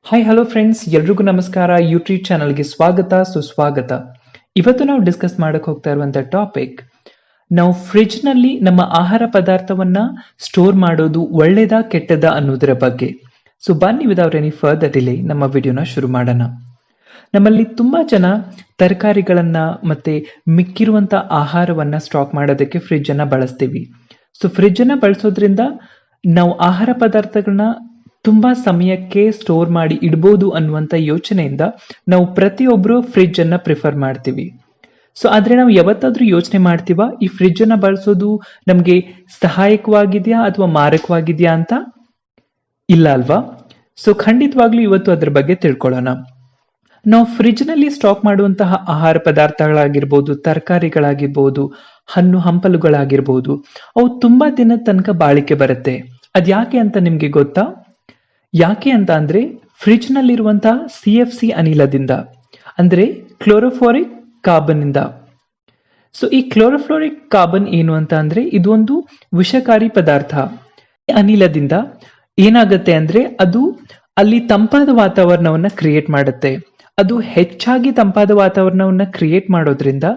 Hi hello friends, ಎಲ್ರಿಗೂ ನಮಸ್ಕಾರ. ಯೂಟ್ರೀಟ್ ಚಾನಲ್ಗೆ ಸ್ವಾಗತ ಸುಸ್ವಾಗತ. ಇವತ್ತು ನಾವು ಡಿಸ್ಕಸ್ ಮಾಡಕ್ ಹೋಗ್ತಾ ಇರುವಂತ ಟಾಪಿಕ್, ನಾವು ಫ್ರಿಡ್ಜ್ ನಲ್ಲಿ ನಮ್ಮ ಆಹಾರ ಪದಾರ್ಥವನ್ನ ಸ್ಟೋರ್ ಮಾಡೋದು ಒಳ್ಳೇದಾ ಕೆಟ್ಟದಾ ಅನ್ನೋದರ ಬಗ್ಗೆ. ಸೊ ಬನ್ನಿ, ವಿದೌಟ್ ಎನಿ ಫರ್ದರ್ ಡಿಲೇ ನಮ್ಮ ವಿಡಿಯೋನ ಶುರು ಮಾಡೋಣ. ನಮ್ಮಲ್ಲಿ ತುಂಬಾ ಜನ ತರಕಾರಿಗಳನ್ನ ಮತ್ತೆ ಮಿಕ್ಕಿರುವಂತ ಆಹಾರವನ್ನ ಸ್ಟಾಕ್ ಮಾಡೋದಕ್ಕೆ ಫ್ರಿಡ್ಜ್ ಅನ್ನ ಬಳಸ್ತೀವಿ. ಸೊ ಫ್ರಿಡ್ಜ್ ಅನ್ನ ಬಳಸೋದ್ರಿಂದ ನಾವು ಆಹಾರ ಪದಾರ್ಥಗಳನ್ನ ತುಂಬಾ ಸಮಯಕ್ಕೆ ಸ್ಟೋರ್ ಮಾಡಿ ಇಡಬಹುದು ಅನ್ನುವಂತ ಯೋಚನೆಯಿಂದ ನಾವು ಪ್ರತಿಯೊಬ್ರು ಫ್ರಿಡ್ಜ್ ಅನ್ನ ಪ್ರಿಫರ್ ಮಾಡ್ತೀವಿ. ಸೊ ಆದ್ರೆ ನಾವು ಯಾವತ್ತಾದ್ರೂ ಯೋಚನೆ ಮಾಡ್ತೀವಾ ಈ ಫ್ರಿಡ್ಜ್ ಅನ್ನ ಬಳಸೋದು ನಮ್ಗೆ ಸಹಾಯಕವಾಗಿದೆಯಾ ಅಥವಾ ಮಾರಕವಾಗಿದೆಯಾ ಅಂತ? ಇಲ್ಲ ಅಲ್ವಾ? ಸೊ ಖಂಡಿತವಾಗ್ಲೂ ಇವತ್ತು ಅದ್ರ ಬಗ್ಗೆ ತಿಳ್ಕೊಳ್ಳೋಣ. ನಾವು ಫ್ರಿಡ್ಜ್ ನಲ್ಲಿ ಸ್ಟಾಕ್ ಮಾಡುವಂತಹ ಆಹಾರ ಪದಾರ್ಥಗಳಾಗಿರ್ಬೋದು, ತರಕಾರಿಗಳಾಗಿರ್ಬೋದು, ಹಣ್ಣು ಹಂಪಲುಗಳಾಗಿರ್ಬೋದು, ಅವು ತುಂಬಾ ದಿನದ ತನಕ ಬಾಳಿಕೆ ಬರುತ್ತೆ. ಅದ್ಯಾಕೆ ಅಂತ ನಿಮ್ಗೆ ಗೊತ್ತಾ? ಯಾಕೆ ಅಂತ ಅಂದ್ರೆ ಫ್ರಿಡ್ಜ್ ನಲ್ಲಿರುವಂತಹ CFC ಅನಿಲದಿಂದ, ಅಂದ್ರೆ ಕ್ಲೋರೋಫ್ಲೋರಿಕ್ ಕಾರ್ಬನ್ ಇಂದ. ಸೊ ಈ ಕ್ಲೋರೋಫ್ಲೋರಿಕ್ ಕಾರ್ಬನ್ ಏನು ಅಂತ ಅಂದ್ರೆ ಇದು ಒಂದು ವಿಷಕಾರಿ ಪದಾರ್ಥ. ಅನಿಲದಿಂದ ಏನಾಗುತ್ತೆ ಅಂದ್ರೆ ಅದು ಅಲ್ಲಿ ತಂಪಾದ ವಾತಾವರಣವನ್ನ ಕ್ರಿಯೇಟ್ ಮಾಡುತ್ತೆ. ಅದು ಹೆಚ್ಚಾಗಿ ತಂಪಾದ ವಾತಾವರಣವನ್ನ ಕ್ರಿಯೇಟ್ ಮಾಡೋದ್ರಿಂದ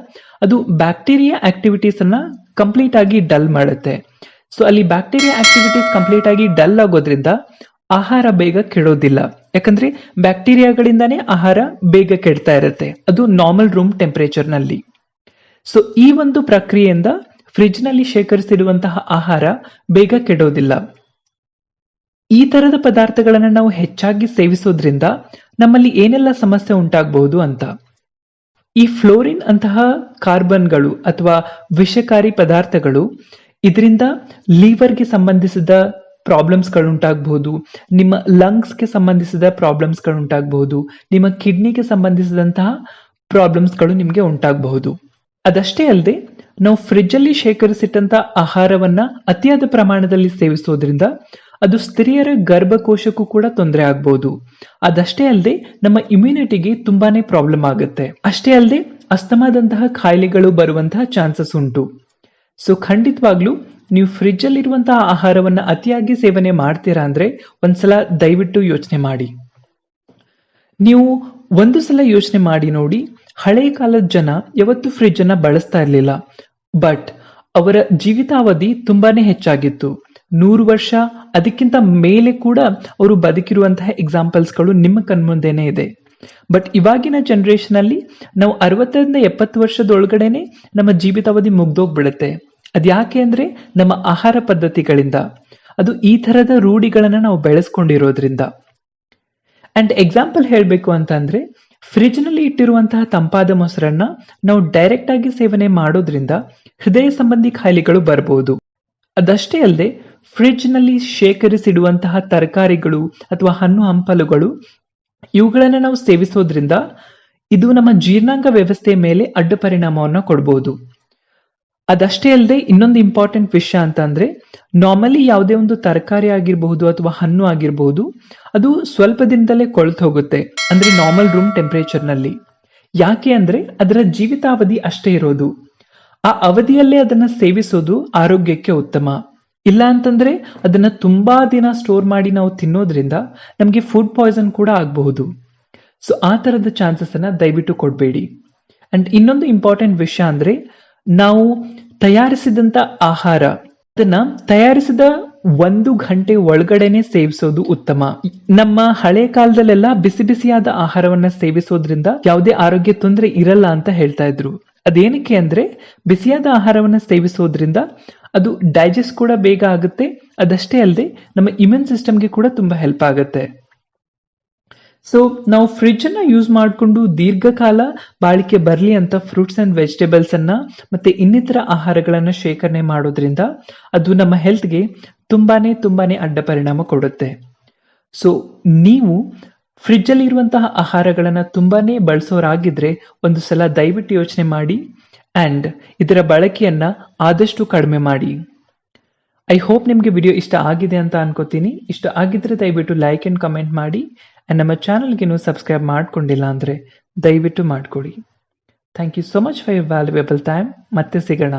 ಅದು ಬ್ಯಾಕ್ಟೀರಿಯಾ ಆಕ್ಟಿವಿಟೀಸ್ ಅನ್ನ ಕಂಪ್ಲೀಟ್ ಆಗಿ ಡಲ್ ಮಾಡುತ್ತೆ. ಸೊ ಅಲ್ಲಿ ಬ್ಯಾಕ್ಟೀರಿಯಾ ಆಕ್ಟಿವಿಟೀಸ್ ಕಂಪ್ಲೀಟ್ ಆಗಿ ಡಲ್ ಆಗೋದ್ರಿಂದ ಆಹಾರ ಬೇಗ ಕೆಡೋದಿಲ್ಲ. ಯಾಕಂದ್ರೆ ಬ್ಯಾಕ್ಟೀರಿಯಾಗಳಿಂದಾನೇ ಆಹಾರ ಬೇಗ ಕೆಡ್ತಾ ಇರುತ್ತೆ, ಅದು ನಾರ್ಮಲ್ ರೂಮ್ ಟೆಂಪರೇಚರ್ ನಲ್ಲಿ. ಸೊ ಈ ಒಂದು ಪ್ರಕ್ರಿಯೆಯಿಂದ ಫ್ರಿಡ್ಜ್ ನಲ್ಲಿ ಶೇಖರಿಸಿಡುವಂತಹ ಆಹಾರ ಬೇಗ ಕೆಡೋದಿಲ್ಲ. ಈ ತರದ ಪದಾರ್ಥಗಳನ್ನ ನಾವು ಹೆಚ್ಚಾಗಿ ಸೇವಿಸೋದ್ರಿಂದ ನಮ್ಮಲ್ಲಿ ಏನೆಲ್ಲ ಸಮಸ್ಯೆ ಉಂಟಾಗಬಹುದು ಅಂತ. ಈ ಫ್ಲೋರಿನ್ ಅಂತಹ ಕಾರ್ಬನ್ಗಳು ಅಥವಾ ವಿಷಕಾರಿ ಪದಾರ್ಥಗಳು, ಇದರಿಂದ ಲಿವರ್ಗೆ ಸಂಬಂಧಿಸಿದ ಪ್ರಾಬ್ಲಮ್ಸ್ಗಳು ಉಂಟಾಗಬಹುದು, ನಿಮ್ಮ ಲಂಗ್ಸ್ಗೆ ಸಂಬಂಧಿಸಿದ ಪ್ರಾಬ್ಲಮ್ಸ್ಗಳು ಉಂಟಾಗಬಹುದು, ನಿಮ್ಮ ಕಿಡ್ನಿಗೆ ಸಂಬಂಧಿಸಿದಂತಹ ಪ್ರಾಬ್ಲಮ್ಸ್ಗಳು ನಿಮಗೆ ಉಂಟಾಗಬಹುದು. ಅದಷ್ಟೇ ಅಲ್ಲದೆ ನಾವು ಫ್ರಿಡ್ಜ್ ಅಲ್ಲಿ ಶೇಖರಿಸಿಟ್ಟಂತ ಆಹಾರವನ್ನ ಅತಿಯಾದ ಪ್ರಮಾಣದಲ್ಲಿ ಸೇವಿಸೋದ್ರಿಂದ ಅದು ಸ್ತ್ರೀಯರ ಗರ್ಭಕೋಶಕ್ಕೂ ಕೂಡ ತೊಂದರೆ ಆಗ್ಬಹುದು. ಅದಷ್ಟೇ ಅಲ್ಲದೆ ನಮ್ಮ ಇಮ್ಯುನಿಟಿಗೆ ತುಂಬಾನೇ ಪ್ರಾಬ್ಲಮ್ ಆಗುತ್ತೆ. ಅಷ್ಟೇ ಅಲ್ಲದೆ ಅಸ್ತಮಾದಂತಹ ಕಾಯಿಲೆಗಳು ಬರುವಂತಹ ಚಾನ್ಸಸ್ ಉಂಟು. ಸೊ ಖಂಡಿತವಾಗ್ಲೂ ನೀವು ಫ್ರಿಡ್ಜ್ ಅಲ್ಲಿ ಇರುವಂತಹ ಆಹಾರವನ್ನ ಅತಿಯಾಗಿ ಸೇವನೆ ಮಾಡ್ತೀರಾ ಅಂದ್ರೆ ಒಂದ್ಸಲ ದಯವಿಟ್ಟು ಯೋಚನೆ ಮಾಡಿ. ನೀವು ಒಂದು ಸಲ ಯೋಚನೆ ಮಾಡಿ ನೋಡಿ, ಹಳೆ ಕಾಲದ ಜನ ಯಾವತ್ತು ಫ್ರಿಡ್ಜ್ ಅನ್ನ ಬಳಸ್ತಾ ಇರ್ಲಿಲ್ಲ, ಬಟ್ ಅವರ ಜೀವಿತಾವಧಿ ತುಂಬಾನೇ ಹೆಚ್ಚಾಗಿತ್ತು. 100 ವರ್ಷ ಅದಕ್ಕಿಂತ ಮೇಲೆ ಕೂಡ ಅವರು ಬದುಕಿರುವಂತಹ ಎಕ್ಸಾಂಪಲ್ಸ್ಗಳು ನಿಮ್ಮ ಕಣ್ಮುಂದೆನೇ ಇದೆ. ಬಟ್ ಇವಾಗಿನ ಜನರೇಷನ್ ಅಲ್ಲಿ ನಾವು 60ರಿಂದ 70 ವರ್ಷದೊಳಗಡೆನೆ ನಮ್ಮ ಜೀವಿತಾವಧಿ ಮುಗ್ದೋಗ್ಬಿಡುತ್ತೆ. ಅದ್ಯಾಕೆ ಅಂದ್ರೆ ನಮ್ಮ ಆಹಾರ ಪದ್ಧತಿಗಳಿಂದ, ಅದು ಈ ತರದ ರೂಢಿಗಳನ್ನ ನಾವು ಬೆಳೆಸ್ಕೊಂಡಿರೋದ್ರಿಂದ. ಅಂಡ್ ಎಕ್ಸಾಂಪಲ್ ಹೇಳ್ಬೇಕು ಅಂತ ಅಂದ್ರೆ, ಫ್ರಿಡ್ಜ್ ನಲ್ಲಿ ಇಟ್ಟಿರುವಂತಹ ತಂಪಾದ ಮೊಸರನ್ನ ನಾವು ಡೈರೆಕ್ಟ್ ಆಗಿ ಸೇವನೆ ಮಾಡೋದ್ರಿಂದ ಹೃದಯ ಸಂಬಂಧಿ ಕಾಯಿಲೆಗಳು ಬರಬಹುದು. ಅದಷ್ಟೇ ಅಲ್ಲದೆ ಫ್ರಿಡ್ಜ್ ನಲ್ಲಿ ಶೇಖರಿಸಿಡುವಂತಹ ತರಕಾರಿಗಳು ಅಥವಾ ಹಣ್ಣು ಹಂಪಲುಗಳು, ಇವುಗಳನ್ನ ನಾವು ಸೇವಿಸೋದ್ರಿಂದ ಇದು ನಮ್ಮ ಜೀರ್ಣಾಂಗ ವ್ಯವಸ್ಥೆಯ ಮೇಲೆ ಅಡ್ಡ ಪರಿಣಾಮವನ್ನ ಕೊಡಬಹುದು. ಅದಷ್ಟೇ ಅಲ್ಲದೆ ಇನ್ನೊಂದು ಇಂಪಾರ್ಟೆಂಟ್ ವಿಷಯ ಅಂತ ಅಂದ್ರೆ, ನಾರ್ಮಲಿ ಯಾವುದೇ ಒಂದು ತರಕಾರಿ ಆಗಿರಬಹುದು ಅಥವಾ ಹಣ್ಣು ಆಗಿರಬಹುದು, ಅದು ಸ್ವಲ್ಪ ದಿನದಲ್ಲೇ ಕೊಳ್ತು ಹೋಗುತ್ತೆ, ಅಂದ್ರೆ ನಾರ್ಮಲ್ ರೂಮ್ ಟೆಂಪರೇಚರ್ ನಲ್ಲಿ. ಯಾಕೆ ಅಂದ್ರೆ ಅದರ ಜೀವಿತಾವಧಿ ಅಷ್ಟೇ ಇರೋದು. ಆ ಅವಧಿಯಲ್ಲೇ ಅದನ್ನ ಸೇವಿಸೋದು ಆರೋಗ್ಯಕ್ಕೆ ಉತ್ತಮ. ಇಲ್ಲ ಅಂತಂದ್ರೆ ಅದನ್ನ ತುಂಬಾ ದಿನ ಸ್ಟೋರ್ ಮಾಡಿ ನಾವು ತಿನ್ನೋದ್ರಿಂದ ನಮ್ಗೆ ಫುಡ್ ಪಾಯ್ಸನ್ ಕೂಡ ಆಗಬಹುದು. ಸೊ ಆ ತರದ ಚಾನ್ಸಸ್ ಅನ್ನ ದಯವಿಟ್ಟು ಕೊಡಬೇಡಿ. ಅಂಡ್ ಇನ್ನೊಂದು ಇಂಪಾರ್ಟೆಂಟ್ ವಿಷಯ ಅಂದ್ರೆ, ನಾವು ತಯಾರಿಸಿದಂತ ಆಹಾರ ಅದನ್ನ ತಯಾರಿಸಿದ 1 ಗಂಟೆ ಒಳಗಡೆನೆ ಸೇವಿಸೋದು ಉತ್ತಮ. ನಮ್ಮ ಹಳೆ ಕಾಲದಲ್ಲೆಲ್ಲ ಬಿಸಿ ಬಿಸಿಯಾದ ಆಹಾರವನ್ನ ಸೇವಿಸೋದ್ರಿಂದ ಯಾವುದೇ ಆರೋಗ್ಯ ತೊಂದರೆ ಇರಲ್ಲ ಅಂತ ಹೇಳ್ತಾ ಇದ್ರು. ಅದೇನಕ್ಕೆ ಅಂದ್ರೆ, ಬಿಸಿಯಾದ ಆಹಾರವನ್ನ ಸೇವಿಸೋದ್ರಿಂದ ಅದು ಡೈಜೆಸ್ಟ್ ಕೂಡ ಬೇಗ ಆಗುತ್ತೆ. ಅದಷ್ಟೇ ಅಲ್ಲದೆ ನಮ್ಮ ಇಮ್ಯೂನ್ ಸಿಸ್ಟಮ್ಗೆ ಕೂಡ ತುಂಬಾ ಹೆಲ್ಪ್ ಆಗುತ್ತೆ. ಸೊ ನಾವು ಫ್ರಿಡ್ಜ್ ಅನ್ನ ಯೂಸ್ ಮಾಡಿಕೊಂಡು ದೀರ್ಘಕಾಲ ಬಾಳಿಕೆ ಬರ್ಲಿ ಅಂತ ಫ್ರೂಟ್ಸ್ ಅಂಡ್ ವೆಜಿಟೇಬಲ್ಸ್ ಅನ್ನ ಮತ್ತೆ ಇನ್ನಿತರ ಆಹಾರಗಳನ್ನ ಶೇಖರಣೆ ಮಾಡೋದ್ರಿಂದ ಅದು ನಮ್ಮ ಹೆಲ್ತ್ಗೆ ತುಂಬಾನೇ ಅಡ್ಡ ಪರಿಣಾಮ ಕೊಡುತ್ತೆ. ಸೊ ನೀವು ಫ್ರಿಡ್ಜ್ ಅಲ್ಲಿ ಇರುವಂತಹ ಆಹಾರಗಳನ್ನ ತುಂಬಾನೇ ಬಳಸೋರಾಗಿದ್ರೆ ಒಂದು ಸಲ ದಯವಿಟ್ಟು ಯೋಚನೆ ಮಾಡಿ ಅಂಡ್ ಇದರ ಬಳಕೆಯನ್ನ ಆದಷ್ಟು ಕಡಿಮೆ ಮಾಡಿ. ಐ ಹೋಪ್ ನಿಮ್ಗೆ ವಿಡಿಯೋ ಇಷ್ಟ ಆಗಿದೆ ಅಂತ ಅನ್ಕೋತೀನಿ. ಇಷ್ಟ ಆಗಿದ್ರೆ ದಯವಿಟ್ಟು ಲೈಕ್ ಅಂಡ್ ಕಮೆಂಟ್ ಮಾಡಿ. ಅಂಡ್ ನಮ್ಮ ಚಾನಲ್ಗೆ ನೀವು ಸಬ್ಸ್ಕ್ರೈಬ್ ಮಾಡ್ಕೊಂಡಿಲ್ಲ ಅಂದ್ರೆ ದಯವಿಟ್ಟು ಮಾಡ್ಕೊಡಿ. Thank you so much for your valuable time. ಮತ್ತೆ ಸಿಗೋಣ.